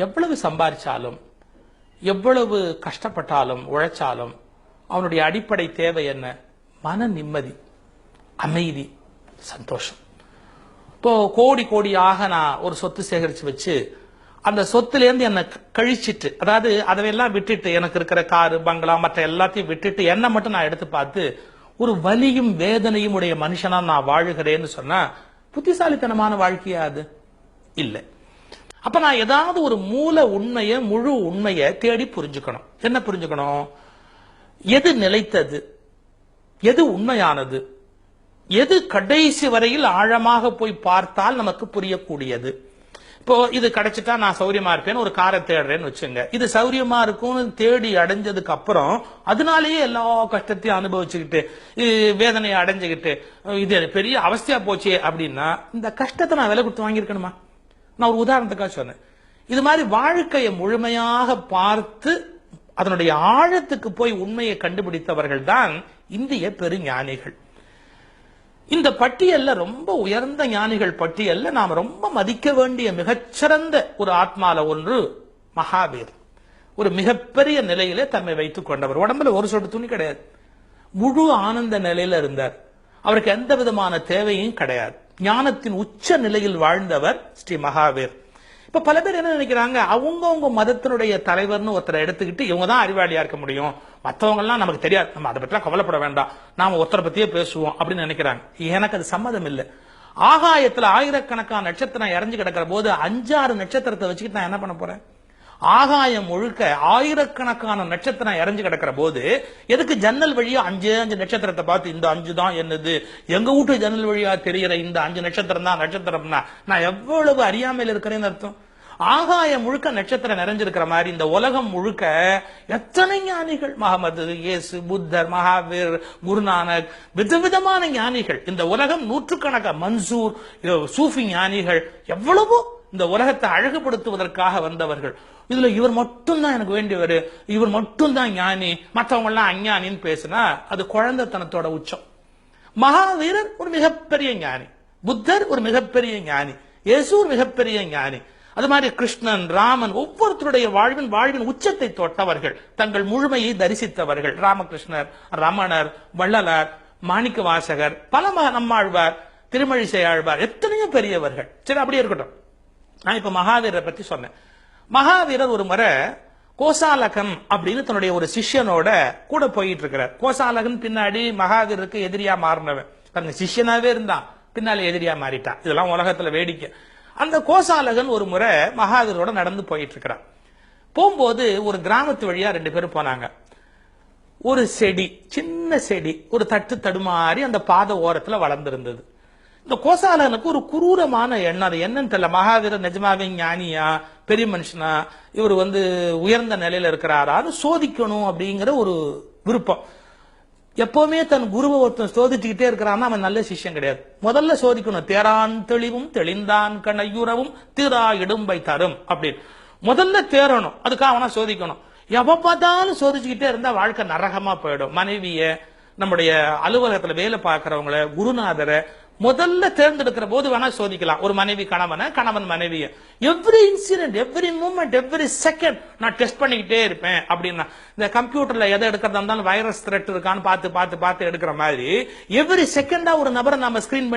எவ்வளவு சம்பாதிச்சாலும் எவ்வளவு கஷ்டப்பட்டாலும் உழைச்சாலும் அவனுடைய அடிப்படை தேவை என்ன? மன நிம்மதி, அமைதி, சந்தோஷம். இப்போ கோடி கோடியாக நான் ஒரு சொத்து சேகரிச்சு வச்சு அந்த சொத்துல இருந்து என்ன கழிச்சிட்டு, அதாவது அதெல்லாம் விட்டுட்டு, எனக்கு இருக்கிற காரு பங்களா மற்ற எல்லாத்தையும் விட்டுட்டு என்ன மட்டும் நான் எடுத்து பார்த்து ஒரு வலியும் வேதனையும் உடைய மனுஷனா நான் வாழுகிறேன்னு சொன்னா புத்திசாலித்தனமான வாழ்க்கையா? அது இல்லை. அப்ப நான் ஏதாவது ஒரு மூல உண்மையை, முழு உண்மையை தேடி புரிஞ்சுக்கணும். என்ன புரிஞ்சுக்கணும்? எது நிலைத்தது, எது உண்மையானது, எது கடைசி வரையில் ஆழமாக போய் பார்த்தால் நமக்கு புரியக்கூடியது. இப்போ இது கிடைச்சிட்டா நான் சௌரியமா இருப்பேன்னு ஒரு காரை தேடுறேன்னு வச்சுங்க. இது சௌரியமா இருக்கும்னு தேடி அடைஞ்சதுக்கு அப்புறம் அதனாலேயே எல்லா கஷ்டத்தையும் அனுபவிச்சுக்கிட்டு வேதனையை அடைஞ்சுக்கிட்டு இது பெரிய அவஸ்தையா போச்சே அப்படின்னா இந்த கஷ்டத்தை நான் விலை கொடுத்து வாங்கியிருக்கணுமா? நான் ஒரு உதாரணத்துக்காக சொன்னேன். இது மாதிரி வாழ்க்கையை முழுமையாக பார்த்து அதனுடைய ஆழத்துக்கு போய் உண்மையை கண்டுபிடித்தவர்கள் தான் இந்திய பெருஞானிகள். இந்த பட்டியல்ல ரொம்ப உயர்ந்த ஞானிகள் பட்டியல்ல நாம் ரொம்ப மதிக்க வேண்டிய மிகச்சிறந்த ஒரு ஆத்மால ஒன்று மகாவீர். ஒரு மிகப்பெரிய நிலையிலே தம்மை வைத்துக் கொண்டவர். உடம்புல ஒரு சொட்டு துணி கிடையாது. முழு ஆனந்த நிலையில இருந்தார். அவருக்கு எந்த விதமான தேவையும் கிடையாது. ஞானத்தின் உச்ச நிலையில் வாழ்ந்தவர் ஸ்ரீ மகாவீர். இப்ப பல பேர் என்ன நினைக்கிறாங்க, அவங்கவுங்க மதத்தினுடைய தலைவர்னு ஒருத்தரை எடுத்துக்கிட்டு இவங்க தான் அறிவாளியா இருக்க முடியும், மற்றவங்க எல்லாம் நமக்கு தெரியாது, நம்ம அதை பற்றிலாம் கவலைப்பட வேண்டாம், நாம ஒருத்தரை பத்தியே பேசுவோம் அப்படின்னு நினைக்கிறாங்க. எனக்கு அது சம்மதம் இல்லை. ஆகாயத்துல ஆயிரக்கணக்கான நட்சத்திரம் இறஞ்சு கிடக்கிற போது 5-6 நட்சத்திரத்தை வச்சுக்கிட்டு நான் என்ன பண்ண போறேன்? ஆகாயம் முழுக்க ஆயிரக்கணக்கான நட்சத்திரம் இறஞ்சு கிடக்கிற போது எதுக்கு ஜன்னல் வழியா 5 நட்சத்திரத்தை பார்த்து இந்த 5 தான் என்னது, எங்க வீட்டு ஜன்னல் வழியா தெரிகிற இந்த 5 நட்சத்திரம் தான் நட்சத்திரம்னா நான் எவ்வளவு அறியாமையில் இருக்கிறேன்னு அர்த்தம். ஆகாயம் முழுக்க நட்சத்திரம் நிறைஞ்சிருக்கிற மாதிரி இந்த உலகம் முழுக்க எத்தனை ஞானிகள், முகமது, இயேசு, புத்தர், மகாவீர், குருநானக், விதவிதமான ஞானிகள். இந்த உலகம் நூற்றுக்கணக்கான மன்சூர், சூஃபி ஞானிகள் எவ்வளவோ இந்த உலகத்தை அழகுபடுத்துவதற்காக வந்தவர்கள். இதுல இவர் மட்டும் தான் எனக்கு வேண்டியவர், இவர் மட்டும் தான் ஞானி, மற்றவங்க எல்லாம் அஞ்ஞானின்னு பேசினா அது குழந்தைத்தனத்தோட உச்சம். மகாவீரர் ஒரு மிகப்பெரிய ஞானி, புத்தர் ஒரு மிகப்பெரிய ஞானி, இயேசு ஒரு மிகப்பெரிய ஞானி. அது மாதிரி கிருஷ்ணன், ராமன் ஒவ்வொருத்தருடைய வாழ்வின் உச்சத்தை தொட்டவர்கள், தங்கள் முழுமையை தரிசித்தவர்கள். ராமகிருஷ்ணர், ரமணர், வள்ளலார், மாணிக்க வாசகர், பல நம்மாழ்வார், திருமழிசை ஆழ்வார், எத்தனையோ பெரியவர்கள். சரி, அப்படியே இருக்கட்டும். நான் இப்ப மகாவீரரை பத்தி சொன்னேன். மகாவீரர் ஒரு முறை கோசாலகன் அப்படின்னு தன்னுடைய ஒரு சிஷ்யனோட கூட போயிட்டு இருக்கிறார். கோசாலகன் பின்னாடி மகாவீரருக்கு எதிரியா மாறினவன். பாருங்க, சிஷ்யனாவே இருந்தான், பின்னால எதிரியா மாறிட்டான். இதெல்லாம் உலகத்துல வேடிக்கை. அந்த கோசாலகன் ஒரு முறை மகாவீரோட நடந்து போயிட்டு இருக்கிறான். போகும்போது ஒரு கிராமத்து வழியா 2 பேரும் போனாங்க. ஒரு செடி, சின்ன செடி, ஒரு தட்டு தடுமாறி அந்த பாத ஓரத்துல வளர்ந்திருந்தது. இந்த கோசாலனுக்கு ஒரு குரூரமான எண்ணம். அது என்னன்னு தெரியல. மகாவீரர் நிஜமாவே ஞானியா, பெரிய மனுஷனா, இவர் உயர்ந்த நிலையில இருக்கிறாரான்னு சோதிக்கணும் அப்படிங்கிற ஒரு விருப்பம். எப்பவுமே தன் குருவை ஒருத்தன் சோதிச்சுக்கிட்டே இருக்கிறான்னா அவன் நல்ல சிஷ்யம் கிடையாது. முதல்ல சோதிக்கணும். தேரான் தெளிவும் தெளிந்தான் கண்ணையுறவும் தீரா இடும்பை தரும் அப்படின்னு முதல்ல தேரணும். அதுக்காக அவனா சோதிக்கணும். எப்ப பார்த்தாலும் சோதிச்சுக்கிட்டே இருந்தா வாழ்க்கை நரகமா போயிடும். மனைவிய, நம்முடைய அலுவலகத்துல வேலை பார்க்கிறவங்கள, குருநாதரை முதல்ல தேர்ந்தெடுக்கிற போது வேணா சோதிக்கலாம். ஒரு மனைவி கணவனை, கணவன் மனைவிய, every incident, every moment, every second நான் டெஸ்ட் பண்ணிக்கிட்டே இருப்பேன் அப்படின்னா, இந்த கம்ப்யூட்டர்ல எதை எடுக்கிறதா இருந்தாலும் வைரஸ் த்ரெட் இருக்கான்னு பார்த்து எடுக்கிற மாதிரி எவ்ரி செகண்டா ஒரு நபரை நம்ம ஸ்கிரீன்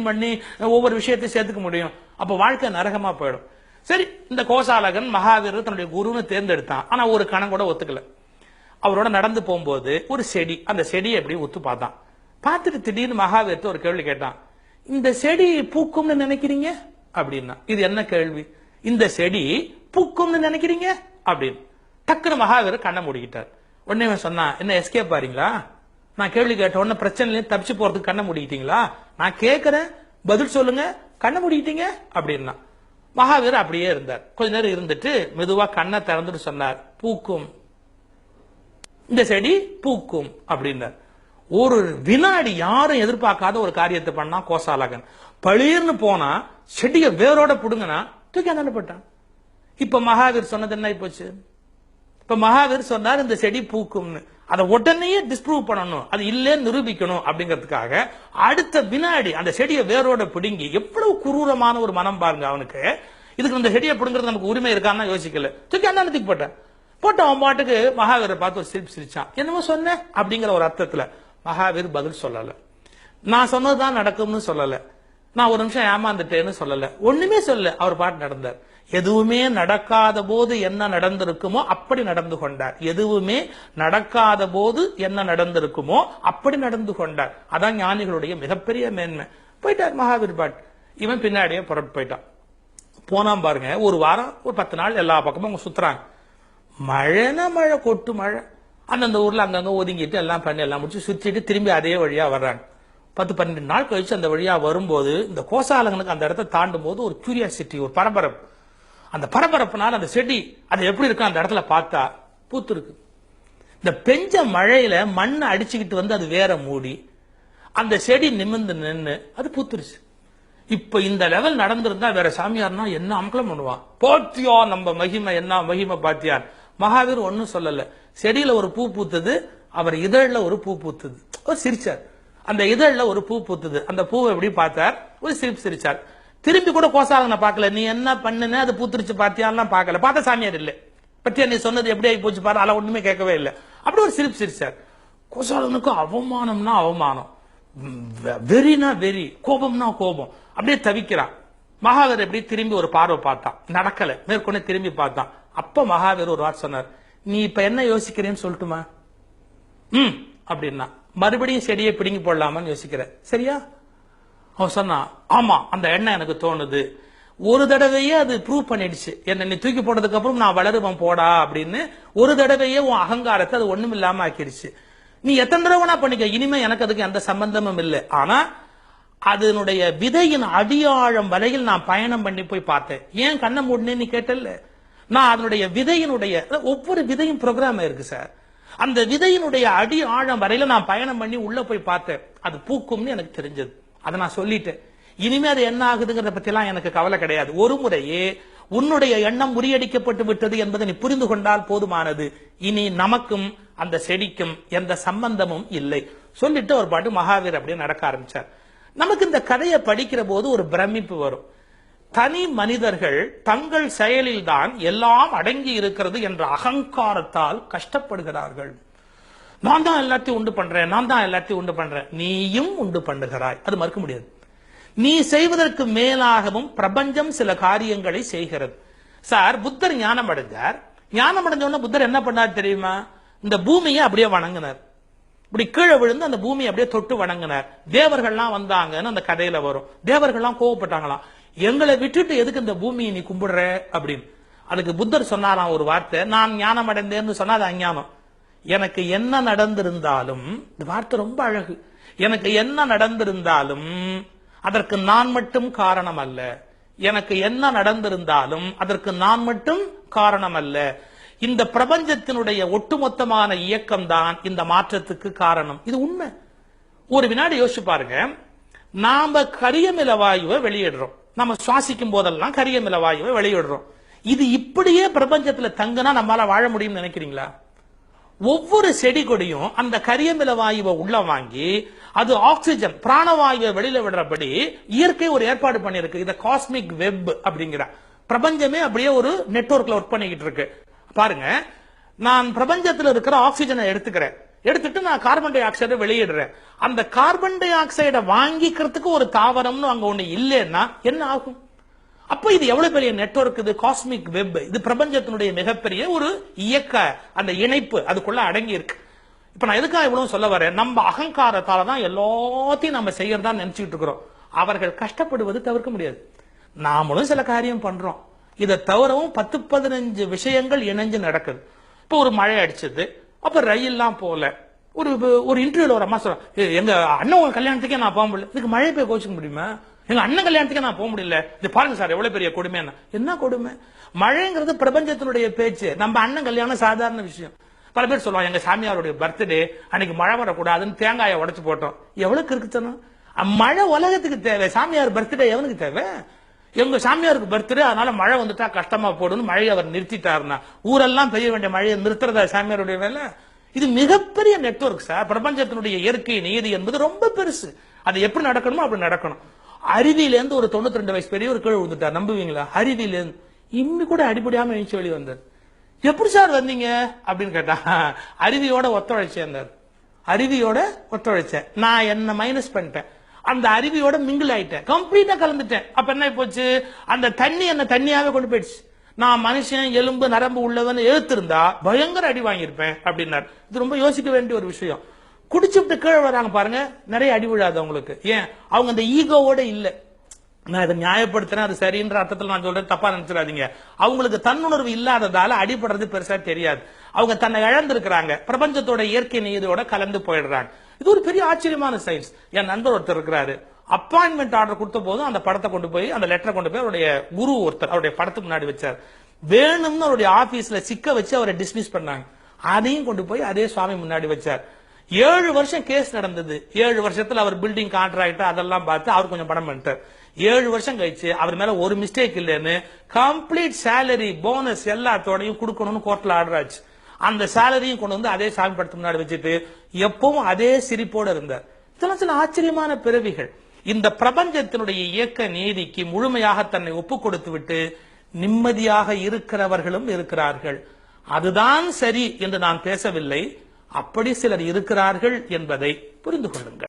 பண்ணி ஒவ்வொரு விஷயத்தையும் சேர்த்துக்க முடியும். அப்ப வாழ்க்கை நரகமா போயிடும். சரி, இந்த கோசாலகன் மகாவீரர் தன்னுடைய குருன்னு தேர்ந்தெடுத்தான். ஆனா ஒரு கணம் கூட ஒத்துக்கல. அவரோட நடந்து போகும்போது ஒரு செடி, அந்த செடியை எப்படி ஒத்து பார்த்தான். பார்த்துட்டு திடீர்னு மகாவீரத்தை ஒரு கேள்வி கேட்டான். இந்த செடி பூக்கும்னு நினைக்கிறீங்க அப்படின்னா. இது என்ன கேள்வி? இந்த செடி பூக்கும்னு நினைக்கிறீங்க அப்படின்னு. டக்குனு மகாவீரர் கண்ணை மூடிக்கிட்டார். உடனே சொன்னா, என்ன எஸ்கேப் பாருங்களா? நான் கேள்வி கேட்ட உடனே பிரச்சனையில தப்பிச்சு போறதுக்கு கண்ணை மூடிக்கிட்டீங்களா? நான் கேட்கிறேன், பதில் சொல்லுங்க, கண்ணை மூடிக்கிட்டீங்க அப்படின்னா. மகாவீரர் அப்படியே இருந்தார். கொஞ்ச நேரம் இருந்துட்டு மெதுவா கண்ணை திறந்துட்டு சொன்னார், பூக்கும், இந்த செடி பூக்கும் அப்படின்னார். ஒரு வினாடி யாரும் எதிர்பார்க்காத ஒரு காரியத்தை பண்ணா கோசாலகன். பளீர்னு போனா செடியை வேரோட புடுங்கனா தூக்கி அனுப்பட்டான். இப்ப மகாவீர் சொன்னது என்ன போச்சு? இப்ப மகாவீர் சொன்னார் இந்த செடி பூக்கும்னு. அதை உடனே டிஸ்ப்ரூவ் பண்ணணும், அது இல்லைன்னு நிரூபிக்கணும் அப்படிங்கிறதுக்காக அடுத்த வினாடி அந்த செடியை வேரோட பிடுங்கி, எவ்வளவு குரூரமான ஒரு மனம் பாருங்க அவனுக்கு. இதுக்கு இந்த செடியை பிடுங்கிறது நமக்கு உரிமை இருக்கான்னு யோசிக்கல, தூக்கி அண்ணனுக்கு போட்டு அவன் பாட்டுக்கு மகாவீரை பார்த்து ஒரு சிரிப்பு சிரிச்சான். என்னமோ சொன்ன அப்படிங்கிற ஒரு அர்த்தத்துல. மகாவீர் பதில் சொல்லல. நான் சொன்னதுதான் நடக்கும்னு சொல்லல, நான் ஒரு நிமிஷம் ஏமாந்துட்டேன்னு சொல்லல, ஒண்ணுமே சொல்ல. அவர் பாட்டு நடந்தார். எதுவுமே நடக்காத போது என்ன நடந்திருக்குமோ அப்படி நடந்து கொண்டார். எதுவுமே நடக்காத போது என்ன நடந்திருக்குமோ அப்படி நடந்து கொண்டார். அதான் ஞானிகளுடைய மிகப்பெரிய மேன்மை. போயிட்டார் மகாவீர் பாட். இவன் பின்னாடியே புறப்பட்டு போயிட்டான். போனான் பாருங்க, ஒரு வாரம் ஒரு 10 நாள் எல்லா பக்கமும் அவங்க சுத்துறாங்க. மழைனா மழை, கொட்டு மழை. அந்தந்த ஊர்ல அங்கங்க ஒதுங்கிட்டு எல்லாம் பண்ணி எல்லாம் முடிச்சு சுத்திட்டு திரும்பி அதே வழியா வர்றாங்க. 10-12 நாள் கழிச்சு அந்த வழியா வரும்போது இந்த கோசாலங்கனுக்கு அந்த இடத்தை தாண்டும் போது ஒரு கியூரியாசிட்டி, ஒரு பரபரப்பு. அந்த பரபரப்புனால அந்த செடி அது எப்படி இருக்கு அந்த இடத்துல பார்த்தா பூத்து இருக்கு. இந்த பெஞ்ச மழையில மண்ணை அடிச்சுக்கிட்டு வந்து அது வேற மூடி அந்த செடி நிமிர்ந்து நின்று அது பூத்துருச்சு. இப்ப இந்த லெவல் நடந்திருந்தா வேற சாமியார்னா என்ன அமக்கலம் பண்ணுவான். போத்தியோ நம்ம மகிமை, என்ன மகிமை பாத்தியார். மகாவீர் ஒன்னும் சொல்லல. செடியில ஒரு பூ பூத்துது, அவர் இதழ்ல ஒரு பூ பூத்துது. ஒரு சிரிச்சார். அந்த இதழ்ல ஒரு பூ பூத்துது. அந்த பூவை எப்படி பார்த்தார், ஒரு சிரிப்பு சிரிச்சார். திரும்பி கூட கோசாலனை பார்க்கல. நீ என்ன பண்ணுன, அது பூத்துருச்சு பாத்தியாலாம் பார்க்கல. பார்த்த சாமியார் இல்ல. பத்தியா நீ சொன்னது எப்படி ஆகி போச்சு பாரு, அதெல்லாம் ஒண்ணுமே கேட்கவே இல்லை. அப்படி ஒரு சிரிப்பு சிரிச்சார். கோசாலனுக்கு அவமானம்னா அவமானம், வெறினா வெறி, கோபம்னா கோபம். அப்படியே தவிக்கிறான். மகாவீர் எப்படி திரும்பி ஒரு பார்வை பார்த்தான், நடக்கல. மேற்கொண்டு திரும்பி பார்த்தான். அப்ப மகாவீர் ஒரு வார்த்தை சொன்னார். நீ இப்ப என்ன யோசிக்கிறேன்னு சொல்லட்டுமா? அப்படின்னா மறுபடியும் செடியை பிடுங்கி போடலாமான்னு யோசிக்கிற, சரியா? அவன் சொன்னான், ஆமா அந்த எண்ணம் எனக்கு தோணுது. ஒரு தடவையே அது ப்ரூவ் பண்ணிடுச்சு. என்ன நீ தூக்கி போட்டதுக்கு அப்புறம் நான் வளருவன் போடா அப்படின்னு ஒரு தடவையே உன் அகங்காரத்தை அது ஒண்ணும் இல்லாம ஆக்கிடுச்சு. நீ எத்தனை தடவை பண்ணிக்க, இனிமே எனக்கு அதுக்கு எந்த சம்பந்தமும் இல்லை. ஆனா அதனுடைய விதையின் அடியாழம் வரையில் நான் பயணம் பண்ணி போய் பார்த்தேன். ஏன் கண்ணை மூடனேன்னு கேட்டல, நான் அதனுடைய விதையினுடைய ஒவ்வொரு விதையும் ப்ரோக்ராம் இருக்கு சார். அந்த விதையினுடைய அடி ஆழம் வரையில நான் பயணம் பண்ணி உள்ள போய் பார்த்தேன். அது பூக்கும்னு எனக்கு தெரிஞ்சது. அதை நான் சொல்லிட்டேன். இனிமே அது என்ன ஆகுதுங்கிறத பத்தி எல்லாம் எனக்கு கவலை கிடையாது. ஒரு முறையே உன்னுடைய எண்ணம் முறியடிக்கப்பட்டு விட்டது என்பதை நீ புரிந்து கொண்டால் போதுமானது. இனி நமக்கும் அந்த செடிக்கும் எந்த சம்பந்தமும் இல்லை சொல்லிட்டு ஒரு பாட்டு மகாவீர் அப்படியே நடக்க ஆரம்பிச்சார். நமக்கு இந்த கதையை படிக்கிற போது ஒரு பிரமிப்பு வரும். தனி மனிதர்கள் தங்கள் செயலில் தான் எல்லாம் அடங்கி இருக்கிறது என்ற அகங்காரத்தால் கஷ்டப்படுகிறார்கள். நான் தான் எல்லாத்தையும் உண்டு பண்றேன், நான் தான் எல்லாத்தையும் உண்டு பண்றேன். நீயும் உண்டு பண்ணுகிறாய், அது மறுக்க முடியாது. நீ செய்வதற்கு மேலாகவும் பிரபஞ்சம் சில காரியங்களை செய்கிறது. சார், புத்தர் ஞானம் அடைஞ்சார். ஞானம் அடைஞ்சோன்னா புத்தர் என்ன பண்ணார் தெரியுமா? இந்த பூமியை அப்படியே வணங்கினார். இப்படி கீழே விழுந்து அந்த பூமியை அப்படியே தொட்டு வணங்கினார். தேவர்கள்லாம் வந்தாங்கன்னு அந்த கதையில வரும். தேவர்கள்லாம் கோவப்பட்டாங்களாம், எங்களை விட்டுட்டு எதுக்கு இந்த பூமியை நீ கும்பிடுற அப்படின்னு. அதுக்கு புத்தர் சொன்னாராம் ஒரு வார்த்தை, நான் ஞானம் அடைந்தேன்னு சொன்னா அது அஞ்ஞானம். எனக்கு என்ன நடந்திருந்தாலும், இந்த வார்த்தை ரொம்ப அழகு, எனக்கு என்ன நடந்திருந்தாலும் அதற்கு நான் மட்டும் காரணம் அல்ல. எனக்கு என்ன நடந்திருந்தாலும் அதற்கு நான் மட்டும் காரணம் அல்ல. இந்த பிரபஞ்சத்தினுடைய ஒட்டுமொத்தமான இயக்கம் தான் இந்த மாற்றத்துக்கு காரணம். இது உண்மை. ஒரு வினாடி யோசிச்சு பாருங்க. நாம கரியமில வாயுவை வெளியிடுறோம். நம்ம சுவாசிக்கும் போதெல்லாம் கரியமில வாயுவை வெளியிடுறோம். இது இப்படியே பிரபஞ்சத்துல தங்குனா நம்மளால வாழ முடியும்னு நினைக்கிறீங்களா? ஒவ்வொரு செடி கொடியும் அந்த கரியமில வாயுவை உள்ள வாங்கி அது ஆக்சிஜன் பிராணவாயுவை வெளியில விடுறபடி இயற்கை ஒரு ஏற்பாடு பண்ணிருக்கு. இத காஸ்மிக் வெப் அப்படிங்கிற பிரபஞ்சமே அப்படியே ஒரு நெட்வொர்க்ல ஒர்க் பண்ணிக்கிட்டு இருக்கு. பாருங்க, நான் பிரபஞ்சத்தில் இருக்கிற ஆக்சிஜனை எடுத்துக்கிறேன், எடுத்துட்டு நான் கார்பன் டை ஆக்சைடை வெளியிடுறேன். அந்த கார்பன் டை ஆக்சைடை வாங்கிக்கிறதுக்கு ஒரு தாவரம்னு அங்க ஒண்ணு இல்லைன்னா என்ன ஆகும்? அப்ப இது எவ்வளவு பெரிய நெட்வொர்க், இது காஸ்மிக் வெப், இது பிரபஞ்சத்தினுடைய மிகப்பெரிய ஒரு இயக்க அந்த இணைப்பு அதுக்குள்ள அடங்கி இருக்கு. இப்ப நான் எதுக்காக இவ்வளவு சொல்ல வரேன், நம்ம அகங்காரத்தால தான் எல்லாத்தையும் நம்ம செய்யறதா நினைச்சுட்டு இருக்கிறோம். அவர்கள் கஷ்டப்படுவது தவிர்க்க முடியாது. நாமளும் சில காரியம் பண்றோம், இதை தவிரவும் 10-15 விஷயங்கள் இணைஞ்சு நடக்குது. இப்போ ஒரு மழை அடிச்சது, அப்ப ரயில்லாம் போல, ஒரு இன்டர்வியூல ஒரு அம்மா சொல்ற, எங்க அண்ணன் கல்யாணத்துக்கே நான் போக முடியல. இதுக்கு மழை போய் கோச்சிக்க முடியுமா? எங்க அண்ணன் கல்யாணத்துக்கே நான் போக முடியல. இது பாருங்க சார் எவ்வளவு பெரிய கொடுமை. என்ன கொடுமை? மழைங்கிறது பிரபஞ்சத்தினுடைய பேச்சு. நம்ம அண்ணன் கல்யாணம் சாதாரண விஷயம். பல பேர் சொல்லுவாங்க, எங்க சாமியாருடைய பர்த்டே அன்னைக்கு மழை வரக்கூடாதுன்னு தேங்காயை உடைச்சு போட்டோம். எவ்வளவு இருக்குத்தனம்! மழை உலகத்துக்கு தேவை, சாமியார் பர்த்டே எவனுக்கு தேவை? எங்க சாமியாருக்கு பர்த்டே, அதனால மழை வந்துட்டா கஷ்டமா போடுன்னு மழையை அவர் நிறுத்திட்டாருன்னா ஊரெல்லாம் பெய்ய வேண்டிய மழையை நிறுத்துறதா சாமியாருடைய வேலை? இது மிகப்பெரிய நெட்வொர்க் சார். பிரபஞ்சத்தினுடைய இயற்கை நீதி என்பது ரொம்ப பெருசு. அது எப்படி நடக்கணுமோ அப்படி நடக்கணும். அருவியிலேருந்து ஒரு 92 வயசு பெரியவர் கீழே விழுந்துட்டார். நம்புவீங்களா? அருவியிலேருந்து இம்மி கூட அடிபடியாம எழுச்சி வெளியே வந்தார். எப்படி சார் வந்தீங்க அப்படின்னு கேட்டா, அருவியோட ஒத்துழைச்சேன். அருவியோட ஒத்துழைச்சேன். நான் என்ன மைனஸ் பண்ணிட்டேன், அந்த அருவியோட மிங்கிள் ஆயிட்டேன், கம்ப்ளீட்டா கலந்துட்டேன். அப்ப என்ன போச்சு, அந்த தண்ணி என்ன தண்ணியாவே கொண்டு போயிடுச்சு. நான் மனுஷன் எலும்பு நரம்பு உள்ளவன் எழுத்திருந்தா பயங்கர அடி வாங்கியிருப்பேன் அப்படின்னாரு. இது ரொம்ப யோசிக்க வேண்டிய ஒரு விஷயம். குடிச்சுட்டு கீழே வராங்க பாருங்க, நிறைய அடி விழாது அவங்களுக்கு. ஏன்? அவங்க அந்த ஈகோவோட இல்ல. நான் இதை நியாயப்படுத்துறேன், அது சரின்ற அர்த்தத்தில் நான் சொல்றேன், தப்பா நினைச்சிடாதீங்க. அவங்களுக்கு தன்னுணர்வு இல்லாததால அடிபடுறது பெருசா தெரியாது. அவங்க தன்னை இழந்திருக்கிறாங்க, பிரபஞ்சத்தோட இயற்கை நீதியோட கலந்து போயிடுறாங்க. இது ஒரு பெரிய ஆச்சரியமான சயின்ஸ். என் நண்பர் ஒருத்தர் இருக்கிறாரு, அப்பாயின்மெண்ட் ஆர்டர் கொடுத்த போதும் அந்த படத்தை கொண்டு போய், அந்த லெட்டரை கொண்டு போய் அவருடைய குரு ஒருத்தர் அவருடைய படத்துக்கு முன்னாடி வச்சார். வேணும்னு அவருடைய ஆபீஸ்ல சிக்க வச்சு அவரை டிஸ்மிஸ் பண்ணாங்க. அதையும் கொண்டு போய் அதே சுவாமி முன்னாடி வச்சார். 7 வருஷம் கேஸ் நடந்தது. 7 வருஷத்துல அவர் பில்டிங் கான்ட்ராக்ட் அதெல்லாம் பார்த்து அவர் கொஞ்சம் பணம் பண்ணிட்டார். 7 வருஷம் கழிச்சு அவர் மேல ஒரு மிஸ்டேக் இல்லைன்னு கம்ப்ளீட் சேலரி போனஸ் எல்லாத்தோடையும் கொடுக்கணும்னு கோர்ட்ல ஆர்டர் ஆச்சு. அந்த சேலரியும் கொண்டு வந்து அதே சாமி படத்துக்கு முன்னாடி வச்சுட்டு எப்பவும் அதே சிரிப்போட இருந்தார். இதெல்லாம் சில ஆச்சரியமான பிறவிகள். இந்த பிரபஞ்சத்தினுடைய இயக்க நீதிக்கு முழுமையாக தன்னை ஒப்புக் கொடுத்து விட்டு நிம்மதியாக இருக்கிறவர்களும் இருக்கிறார்கள். அதுதான் சரி என்று நான் பேசவில்லை. அப்படி சிலர் இருக்கிறார்கள் என்பதை புரிந்து கொள்ளுங்கள்.